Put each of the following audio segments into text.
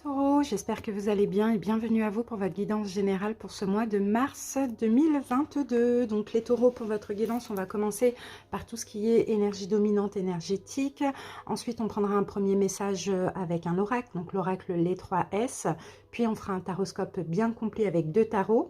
Taureau, j'espère que vous allez bien et bienvenue à vous pour votre guidance générale pour ce mois de mars 2022. Donc les taureaux, pour votre guidance, on va commencer par tout ce qui est énergie dominante énergétique. Ensuite, on prendra un premier message avec un oracle, donc l'oracle les 3S. Puis on fera un taroscope bien complet avec 2 tarots.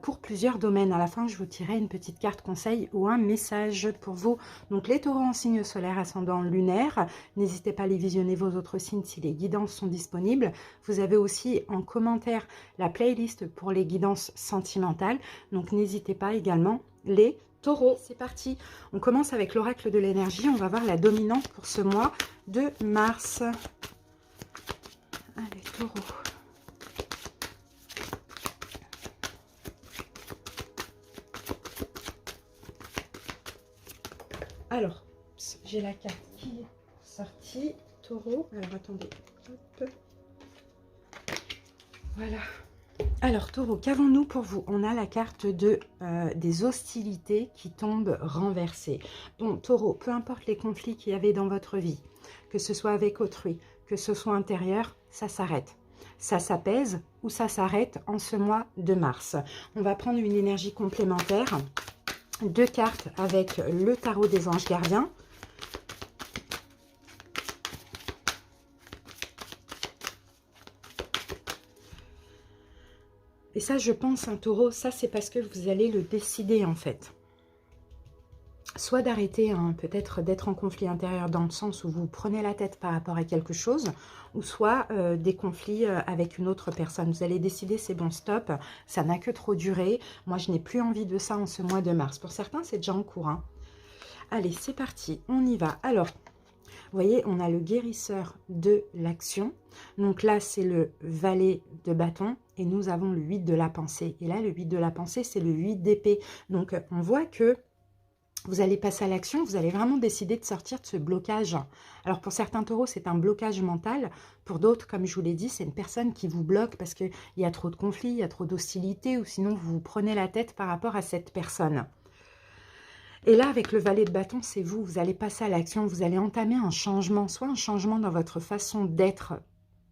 Pour plusieurs domaines. À la fin, je vous tirerai une petite carte conseil ou un message pour vous. Donc les taureaux en signe solaire, ascendant lunaire, n'hésitez pas à aller visionner vos autres signes si les guidances sont disponibles. Vous avez aussi en commentaire la playlist pour les guidances sentimentales. Donc n'hésitez pas également les taureaux. C'est parti. On commence avec l'oracle de l'énergie. On va voir la dominante pour ce mois de mars. Allez, taureaux. Alors, j'ai la carte qui est sortie. Taureau. Alors, attendez. Hop. Voilà. Alors, taureau, qu'avons-nous pour vous? On a la carte des hostilités qui tombent renversées. Donc, taureau, peu importe les conflits qu'il y avait dans votre vie, que ce soit avec autrui, que ce soit intérieur, ça s'arrête. Ça s'apaise ou ça s'arrête en ce mois de mars. On va prendre une énergie complémentaire. 2 cartes avec le tarot des anges gardiens. Et ça, je pense, un taureau, ça c'est parce que vous allez le décider en fait. Soit d'arrêter, peut-être d'être en conflit intérieur dans le sens où vous prenez la tête par rapport à quelque chose, ou soit des conflits avec une autre personne. Vous allez décider, c'est bon, stop, ça n'a que trop duré. Moi, je n'ai plus envie de ça en ce mois de mars. Pour certains, c'est déjà en cours. Hein. Allez, c'est parti, on y va. Alors, vous voyez, on a le guérisseur de l'action. Donc là, c'est le valet de bâton. Et nous avons le 8 de la pensée. Et là, le 8 de la pensée, c'est le 8 d'épée. Donc, on voit que vous allez passer à l'action, vous allez vraiment décider de sortir de ce blocage. Alors pour certains taureaux, c'est un blocage mental. Pour d'autres, comme je vous l'ai dit, c'est une personne qui vous bloque parce qu'il y a trop de conflits, il y a trop d'hostilité, ou sinon vous vous prenez la tête par rapport à cette personne. Et là, avec le valet de bâton, c'est vous, vous allez passer à l'action, vous allez entamer un changement, soit un changement dans votre façon d'être,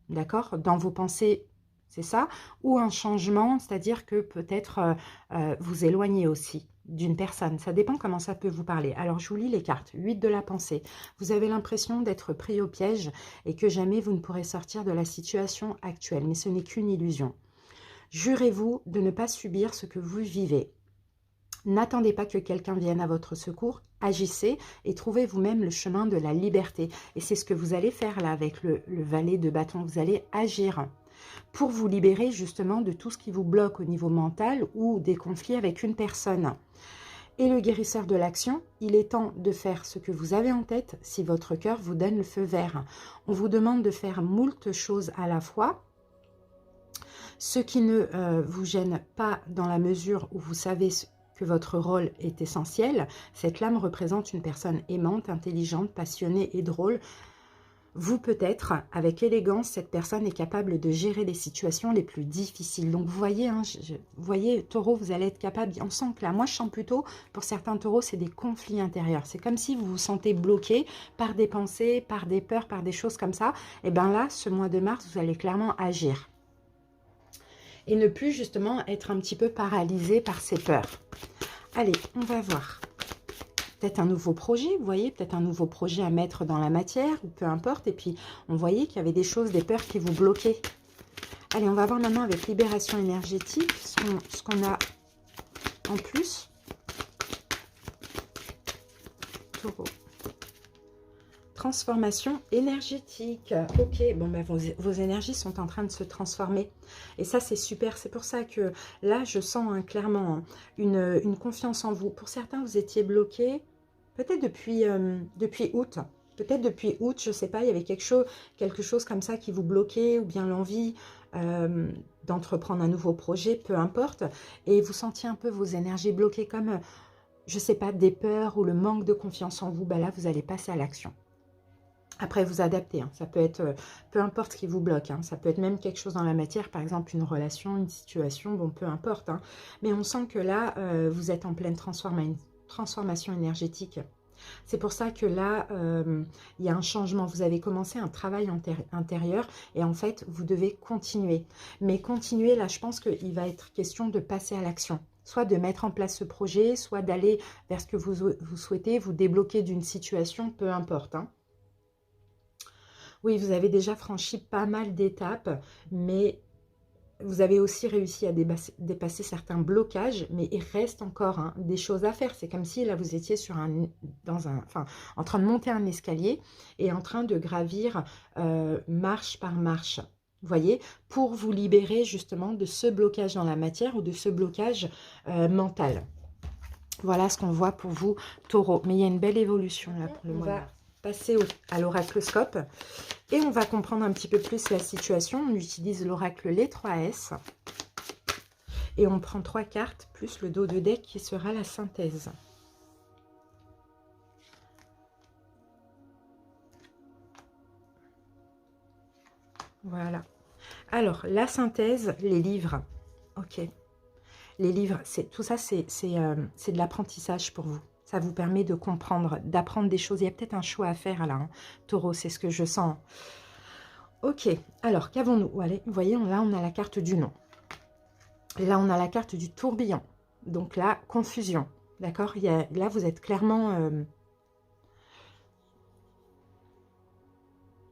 d'accord, dans vos pensées, c'est ça, ou un changement, c'est-à-dire que peut-être vous éloignez aussi d'une personne. Ça dépend comment ça peut vous parler. Alors, je vous lis les cartes. 8 de la pensée. Vous avez l'impression d'être pris au piège et que jamais vous ne pourrez sortir de la situation actuelle. Mais ce n'est qu'une illusion. Jurez-vous de ne pas subir ce que vous vivez. N'attendez pas que quelqu'un vienne à votre secours. Agissez et trouvez vous-même le chemin de la liberté. Et c'est ce que vous allez faire là avec le valet de bâton. Vous allez agir pour vous libérer justement de tout ce qui vous bloque au niveau mental ou des conflits avec une personne. Et le guérisseur de l'action, il est temps de faire ce que vous avez en tête si votre cœur vous donne le feu vert. On vous demande de faire moult choses à la fois, ce qui ne vous gêne pas dans la mesure où vous savez que votre rôle est essentiel. Cette lame représente une personne aimante, intelligente, passionnée et drôle. Vous, peut-être, avec élégance, cette personne est capable de gérer les situations les plus difficiles. Donc, vous voyez, vous voyez, taureau, vous allez être capable, on sent que là, moi, je sens plutôt, pour certains taureaux, c'est des conflits intérieurs. C'est comme si vous vous sentez bloqué par des pensées, par des peurs, par des choses comme ça. Et bien là, ce mois de mars, vous allez clairement agir. Et ne plus, justement, être un petit peu paralysé par ces peurs. Allez, on va voir. Peut-être un nouveau projet, vous voyez, peut-être un nouveau projet à mettre dans la matière, ou peu importe. Et puis, on voyait qu'il y avait des choses, des peurs qui vous bloquaient. Allez, on va voir maintenant avec libération énergétique, ce qu'on a en plus. Taureau. Transformation énergétique. Ok, bon, ben, vos énergies sont en train de se transformer. Et ça, c'est super. C'est pour ça que là, je sens clairement une confiance en vous. Pour certains, vous étiez bloqués, peut-être depuis août. Peut-être depuis août, je ne sais pas, il y avait quelque chose comme ça qui vous bloquait, ou bien l'envie d'entreprendre un nouveau projet, peu importe. Et vous sentiez un peu vos énergies bloquées comme, je ne sais pas, des peurs ou le manque de confiance en vous. Ben là, vous allez passer à l'action. Après, vous adaptez, hein. Ça peut être, peu importe ce qui vous bloque, hein. Ça peut être même quelque chose dans la matière, par exemple une relation, une situation, bon, peu importe. Hein. Mais on sent que là, vous êtes en pleine transformation énergétique. C'est pour ça que là, il y a un changement. Vous avez commencé un travail intérieur et en fait, vous devez continuer. Mais continuer, là, je pense qu'il va être question de passer à l'action. Soit de mettre en place ce projet, soit d'aller vers ce que vous souhaitez, vous débloquer d'une situation, peu importe, hein. Oui, vous avez déjà franchi pas mal d'étapes, mais vous avez aussi réussi à dépasser certains blocages, mais il reste encore hein, des choses à faire. C'est comme si là, vous étiez en train de monter un escalier et en train de gravir marche par marche. Vous voyez, pour vous libérer justement de ce blocage dans la matière ou de ce blocage mental. Voilà ce qu'on voit pour vous, Taureau. Mais il y a une belle évolution là pour le mois de mars. Passer à l'oracloscope et on va comprendre un petit peu plus la situation. On utilise l'oracle les 3S et on prend 3 cartes plus le dos de deck qui sera la synthèse. Voilà. Alors, la synthèse, les livres. Ok. Les livres, tout ça, c'est de l'apprentissage pour vous. Ça vous permet de comprendre, d'apprendre des choses. Il y a peut-être un choix à faire là, hein. Taureau, c'est ce que je sens. Ok, alors qu'avons-nous? Allez, vous voyez, là, on a la carte du non. Là, on a la carte du tourbillon. Donc là, confusion. D'accord? Là, vous êtes clairement...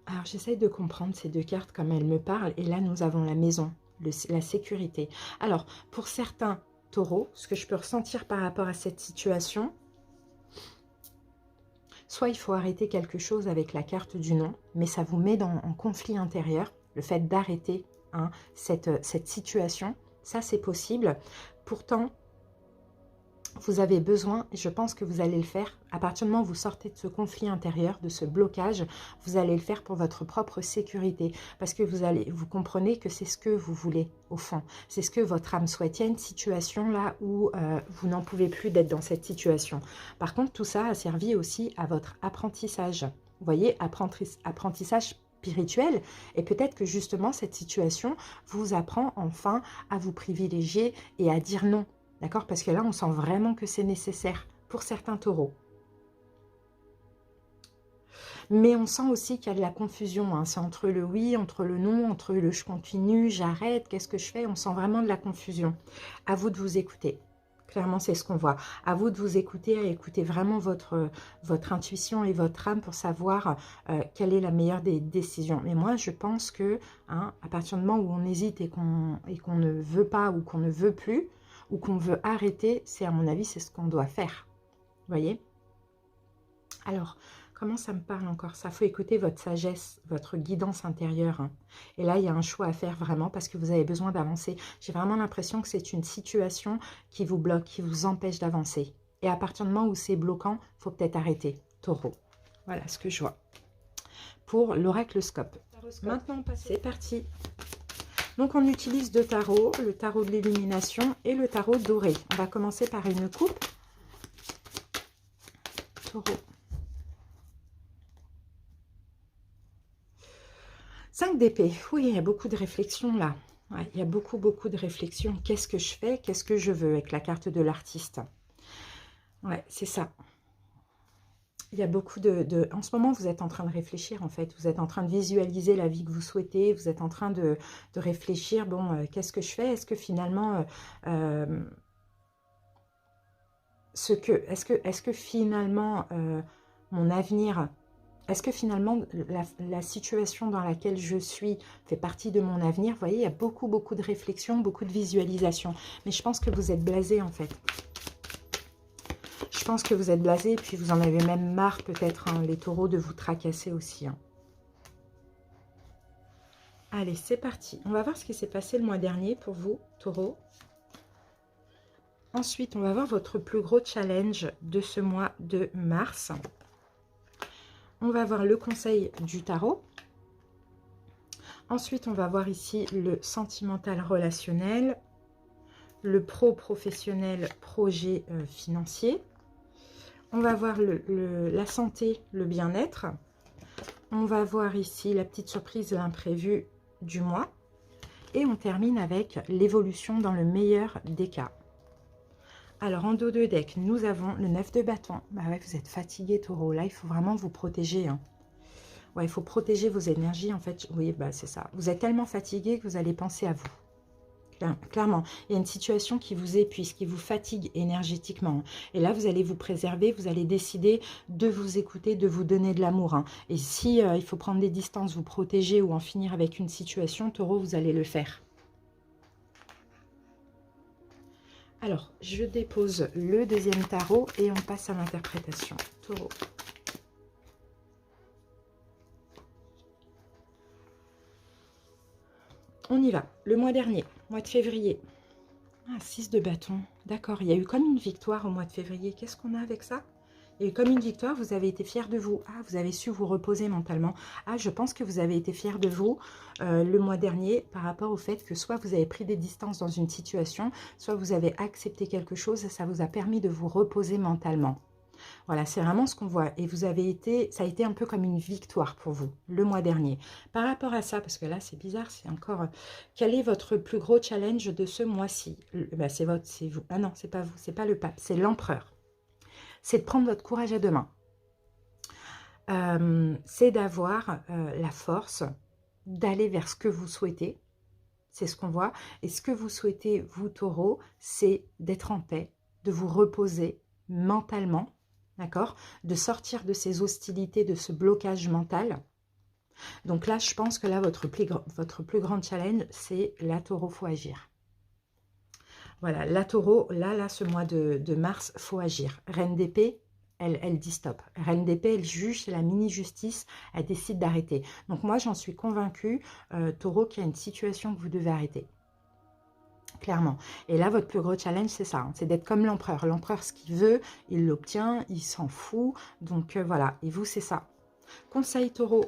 Alors, j'essaye de comprendre ces deux cartes comme elles me parlent. Et là, nous avons la maison, la sécurité. Alors, pour certains taureaux, ce que je peux ressentir par rapport à cette situation... Soit il faut arrêter quelque chose avec la carte du non, mais ça vous met en conflit intérieur. Le fait d'arrêter hein, cette situation, ça c'est possible. Pourtant, vous avez besoin, et je pense que vous allez le faire, à partir du moment où vous sortez de ce conflit intérieur, de ce blocage, vous allez le faire pour votre propre sécurité. Parce que vous comprenez que c'est ce que vous voulez, au fond. C'est ce que votre âme souhaite. Il y a une situation là où vous n'en pouvez plus d'être dans cette situation. Par contre, tout ça a servi aussi à votre apprentissage. Vous voyez, apprentissage spirituel. Et peut-être que justement, cette situation vous apprend enfin à vous privilégier et à dire non. D'accord? Parce que là, on sent vraiment que c'est nécessaire pour certains taureaux. Mais on sent aussi qu'il y a de la confusion. Hein. C'est entre le oui, entre le non, entre le je continue, j'arrête, qu'est-ce que je fais? On sent vraiment de la confusion. À vous de vous écouter. Clairement, c'est ce qu'on voit. À vous de vous écouter, et écouter vraiment votre intuition et votre âme pour savoir quelle est la meilleure des décisions. Mais moi, je pense que hein, à partir du moment où on hésite et qu'on ne veut pas ou qu'on ne veut plus, ou qu'on veut arrêter, c'est à mon avis, c'est ce qu'on doit faire. Vous voyez? Alors, comment ça me parle encore ça? Il faut écouter votre sagesse, votre guidance intérieure. Hein. Et là, il y a un choix à faire vraiment parce que vous avez besoin d'avancer. J'ai vraiment l'impression que c'est une situation qui vous bloque, qui vous empêche d'avancer. Et à partir du moment où c'est bloquant, il faut peut-être arrêter. Taureau. Voilà ce que je vois. Pour l'oracloscope. Maintenant, c'est parti. Donc, on utilise deux tarots, le tarot de l'illumination et le tarot doré. On va commencer par une coupe. Taureau. 5 d'épée. Oui, il y a beaucoup de réflexion là. Ouais, il y a beaucoup de réflexion. Qu'est-ce que je fais? Qu'est-ce que je veux avec la carte de l'artiste? Ouais, c'est ça. Il y a beaucoup En ce moment, vous êtes en train de réfléchir, en fait. Vous êtes en train de visualiser la vie que vous souhaitez. Vous êtes en train de réfléchir, bon, qu'est-ce que je fais? Est-ce que finalement... est-ce que finalement, mon avenir... Est-ce que finalement, la situation dans laquelle je suis fait partie de mon avenir? Vous voyez, il y a beaucoup de réflexion, beaucoup de visualisation. Mais je pense que vous êtes blasé, en fait. Je pense que vous êtes blasé et puis vous en avez même marre peut-être, hein, les taureaux, de vous tracasser aussi. Hein. Allez, c'est parti. On va voir ce qui s'est passé le mois dernier pour vous, taureaux. Ensuite, on va voir votre plus gros challenge de ce mois de mars. On va voir le conseil du tarot. Ensuite, on va voir ici le sentimental relationnel, le pro-professionnel, projet financier. On va voir la santé, le bien-être. On va voir ici la petite surprise, l'imprévu du mois. Et on termine avec l'évolution dans le meilleur des cas. Alors, en dos de deck, nous avons le 9 de bâton. Bah ouais, vous êtes fatigué, taureau. Là, il faut vraiment vous protéger, hein. Ouais, il faut protéger vos énergies, en fait. Oui, bah c'est ça. Vous êtes tellement fatigué que vous allez penser à vous. Clairement, il y a une situation qui vous épuise, qui vous fatigue énergétiquement. Et là, vous allez vous préserver, vous allez décider de vous écouter, de vous donner de l'amour, hein. Et si il faut prendre des distances, vous protéger ou en finir avec une situation, taureau, vous allez le faire. Alors, je dépose le deuxième tarot et on passe à l'interprétation. Taureau. On y va. Le mois dernier, mois de février. Ah, 6 de bâton. D'accord, il y a eu comme une victoire au mois de février. Qu'est-ce qu'on a avec ça? Il y a eu comme une victoire, vous avez été fiers de vous. Ah, vous avez su vous reposer mentalement. Ah, je pense que vous avez été fiers de vous le mois dernier par rapport au fait que soit vous avez pris des distances dans une situation, soit vous avez accepté quelque chose et ça vous a permis de vous reposer mentalement. Voilà, c'est vraiment ce qu'on voit. Et vous avez été, ça a été un peu comme une victoire pour vous, le mois dernier. Par rapport à ça, parce que là, c'est bizarre, c'est encore... Quel est votre plus gros challenge de ce mois-ci? Ben, c'est vous. Ah non, c'est pas vous, c'est pas le pape, c'est l'empereur. C'est de prendre votre courage à deux mains. C'est d'avoir la force d'aller vers ce que vous souhaitez. C'est ce qu'on voit. Et ce que vous souhaitez, vous, taureau, c'est d'être en paix, de vous reposer mentalement, d'accord? De sortir de ces hostilités, de ce blocage mental. Donc là, je pense que là, votre plus grand challenge, c'est la taureau, faut agir. Voilà, la taureau, là, ce mois de mars, faut agir. Reine d'épée, elle dit stop. Reine d'épée, elle juge, c'est la mini-justice, elle décide d'arrêter. Donc moi, j'en suis convaincue, taureau, qu'il y a une situation que vous devez arrêter. Clairement. Et là, votre plus gros challenge, c'est ça, hein, c'est d'être comme l'empereur. L'empereur, ce qu'il veut, il l'obtient, il s'en fout. Donc voilà, et vous, c'est ça. Conseil taureau.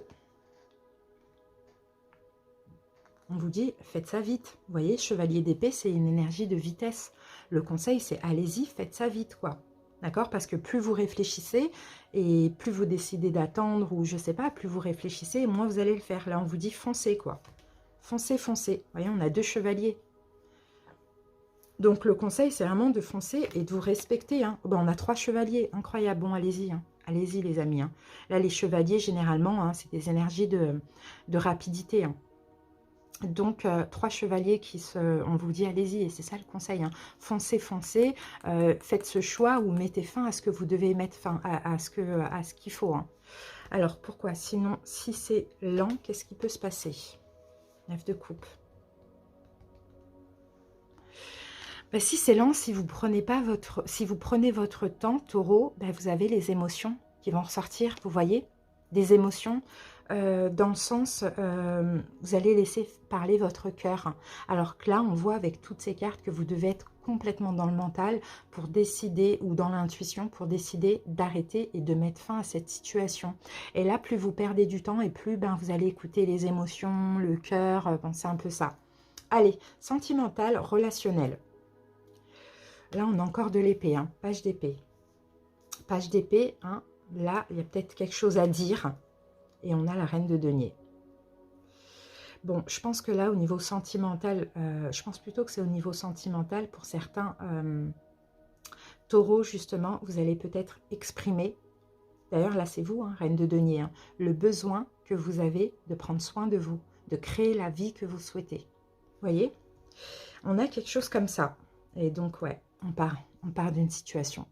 On vous dit, faites ça vite. Vous voyez, chevalier d'épée, c'est une énergie de vitesse. Le conseil, c'est allez-y, faites ça vite, quoi. D'accord? Parce que plus vous réfléchissez et plus vous décidez d'attendre ou je sais pas, plus vous réfléchissez et moins vous allez le faire. Là, on vous dit foncez, quoi. Foncez, foncez. Vous voyez, on a deux chevaliers. Donc, le conseil, c'est vraiment de foncer et de vous respecter, hein. Ben, on a 3 chevaliers. Incroyable. Bon, allez-y, hein. Allez-y, les amis, hein. Là, les chevaliers, généralement, hein, c'est des énergies de rapidité, hein. Donc, 3 chevaliers qui se... On vous dit, allez-y, et c'est ça le conseil, hein. Foncez, foncez. Faites ce choix ou mettez fin à ce que vous devez mettre fin, à ce qu'il faut, hein. Alors, pourquoi? Sinon, si c'est lent, qu'est-ce qui peut se passer? 9 de coupe. Ben, si c'est lent, si vous prenez votre temps, taureau, ben, vous avez les émotions qui vont ressortir, vous voyez? Des émotions dans le sens, vous allez laisser parler votre cœur. Alors que là, on voit avec toutes ces cartes que vous devez être complètement dans le mental pour décider, ou dans l'intuition, pour décider d'arrêter et de mettre fin à cette situation. Et là, plus vous perdez du temps et plus ben, vous allez écouter les émotions, le cœur, ben, c'est un peu ça. Allez, sentimental, relationnel. Là, on a encore de l'épée, hein, page d'épée. Page d'épée, hein, là, il y a peut-être quelque chose à dire. Et on a la reine de denier. Bon, je pense que là, au niveau sentimental, je pense plutôt que c'est au niveau sentimental pour certains taureaux, justement, vous allez peut-être exprimer, d'ailleurs, là, c'est vous, hein, reine de denier, hein, le besoin que vous avez de prendre soin de vous, de créer la vie que vous souhaitez. Vous voyez? On a quelque chose comme ça. Et donc, ouais, on part d'une situation.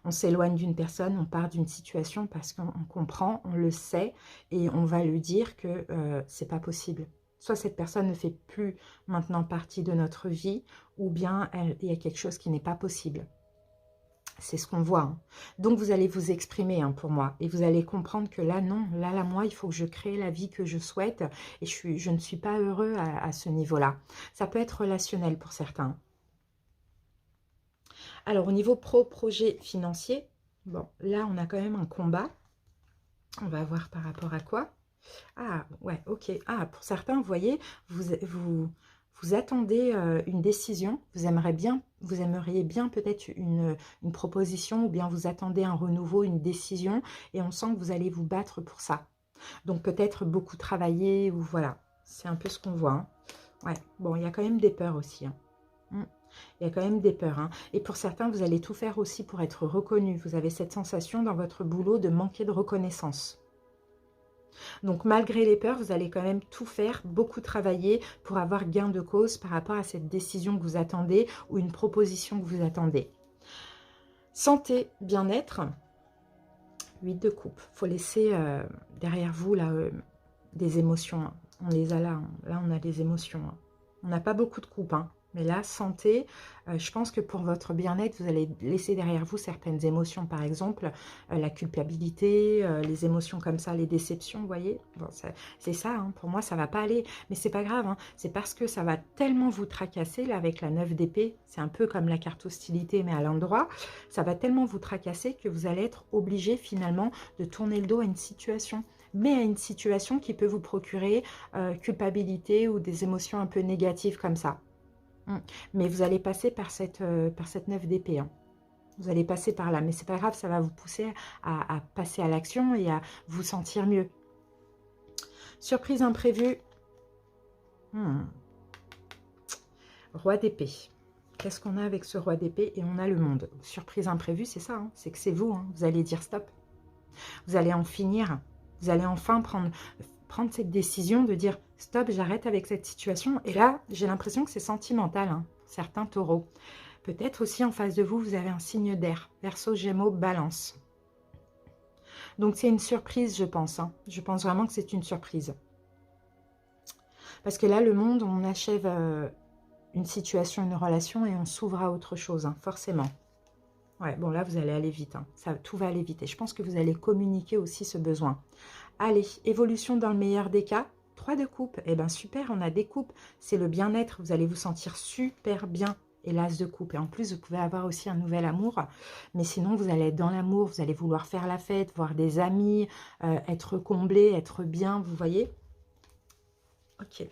On s'éloigne d'une personne, on part d'une situation parce qu'on comprend, on le sait et on va lui dire que c'est pas possible. Soit cette personne ne fait plus maintenant partie de notre vie ou bien il y a quelque chose qui n'est pas possible. C'est ce qu'on voit, hein. Donc, vous allez vous exprimer, hein, pour moi. Et vous allez comprendre que là, non, là, moi, il faut que je crée la vie que je souhaite. Et je ne suis pas heureux à ce niveau-là. Ça peut être relationnel pour certains. Alors, au niveau projet financier, bon, là, on a quand même un combat. On va voir par rapport à quoi. Ah, ouais, ok. Ah, pour certains, vous voyez, vous attendez une décision. Vous aimeriez bien peut-être une proposition ou bien vous attendez un renouveau, une décision et on sent que vous allez vous battre pour ça. Donc, peut-être beaucoup travailler ou voilà. C'est un peu ce qu'on voit, hein. Ouais, bon, il y a quand même des peurs aussi, hein. Il y a quand même des peurs, hein. Et pour certains, vous allez tout faire aussi pour être reconnu. Vous avez cette sensation dans votre boulot de manquer de reconnaissance. Donc malgré les peurs, vous allez quand même tout faire, beaucoup travailler pour avoir gain de cause par rapport à cette décision que vous attendez ou une proposition que vous attendez. Santé, bien-être, 8 de coupe. Il faut laisser derrière vous là, des émotions, hein. On les a là, hein. Là on a des émotions, hein. On n'a pas beaucoup de coupes, hein. Mais là, santé, je pense que pour votre bien-être, vous allez laisser derrière vous certaines émotions. Par exemple, la culpabilité, les émotions comme ça, les déceptions, vous voyez. Bon, c'est ça, hein. Pour moi, ça ne va pas aller. Mais c'est pas grave, hein. C'est parce que ça va tellement vous tracasser, là, avec la 9 d'épée. C'est un peu comme la carte hostilité, mais à l'endroit. Ça va tellement vous tracasser que vous allez être obligé, finalement, de tourner le dos à une situation. Mais à une situation qui peut vous procurer culpabilité ou des émotions un peu négatives comme ça. Mais vous allez passer par cette 9 d'épée, hein. Vous allez passer par là, mais c'est pas grave, ça va vous pousser à passer à l'action et à vous sentir mieux. Surprise imprévue. Roi d'épée. Qu'est-ce qu'on a avec ce roi d'épée? Et on a le monde. Surprise imprévue, c'est ça, hein. C'est que c'est vous, hein. Vous allez dire stop. Vous allez en finir. Vous allez enfin prendre cette décision de dire stop, j'arrête avec cette situation. Et là, j'ai l'impression que c'est sentimental, hein, certains taureaux. Peut-être aussi en face de vous, vous avez un signe d'air. Verseau, Gémeaux, Balance. Donc c'est une surprise, je pense, hein. Je pense vraiment que c'est une surprise. Parce que là, le monde, on achève une situation, une relation et on s'ouvre à autre chose, hein, forcément. Ouais, bon là, vous allez aller vite, hein. Tout va aller vite. Et je pense que vous allez communiquer aussi ce besoin. Allez, évolution dans le meilleur des cas. 3 de coupe. Eh bien, super, on a des coupes. C'est le bien-être. Vous allez vous sentir super bien. Et l'as de coupe. Et en plus, vous pouvez avoir aussi un nouvel amour. Mais sinon, vous allez être dans l'amour. Vous allez vouloir faire la fête, voir des amis, être comblé, être bien. Vous voyez? Ok.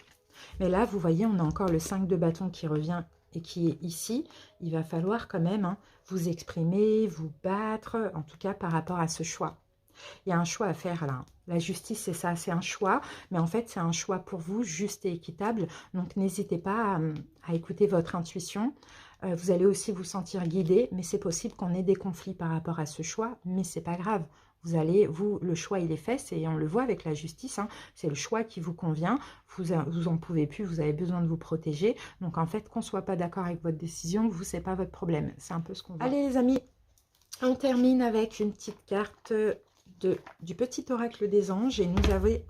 Mais là, vous voyez, on a encore le 5 de bâton qui revient et qui est ici. Il va falloir quand même, hein, vous exprimer, vous battre, en tout cas par rapport à ce choix. Il y a un choix à faire là. La justice, c'est ça, c'est un choix. Mais en fait, c'est un choix pour vous, juste et équitable. Donc, n'hésitez pas à écouter votre intuition. Vous allez aussi vous sentir guidé. Mais c'est possible qu'on ait des conflits par rapport à ce choix. Mais c'est pas grave. Le choix, il est fait. Et on le voit avec la justice, hein. C'est le choix qui vous convient. Vous en pouvez plus. Vous avez besoin de vous protéger. Donc, en fait, qu'on ne soit pas d'accord avec votre décision, vous, c'est pas votre problème. C'est un peu ce qu'on voit. Allez, les amis, on termine avec une petite carte du petit oracle des anges et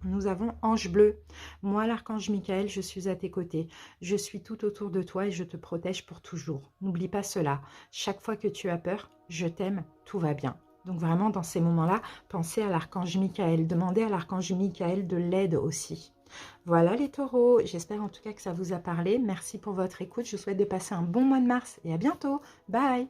nous avons Ange bleu. Moi, l'archange Michael, je suis à tes côtés. Je suis tout autour de toi et je te protège pour toujours. N'oublie pas cela. Chaque fois que tu as peur, je t'aime, tout va bien. Donc vraiment, dans ces moments-là, pensez à l'archange Michael. Demandez à l'archange Michael de l'aide aussi. Voilà les taureaux. J'espère en tout cas que ça vous a parlé. Merci pour votre écoute. Je vous souhaite de passer un bon mois de mars et à bientôt. Bye!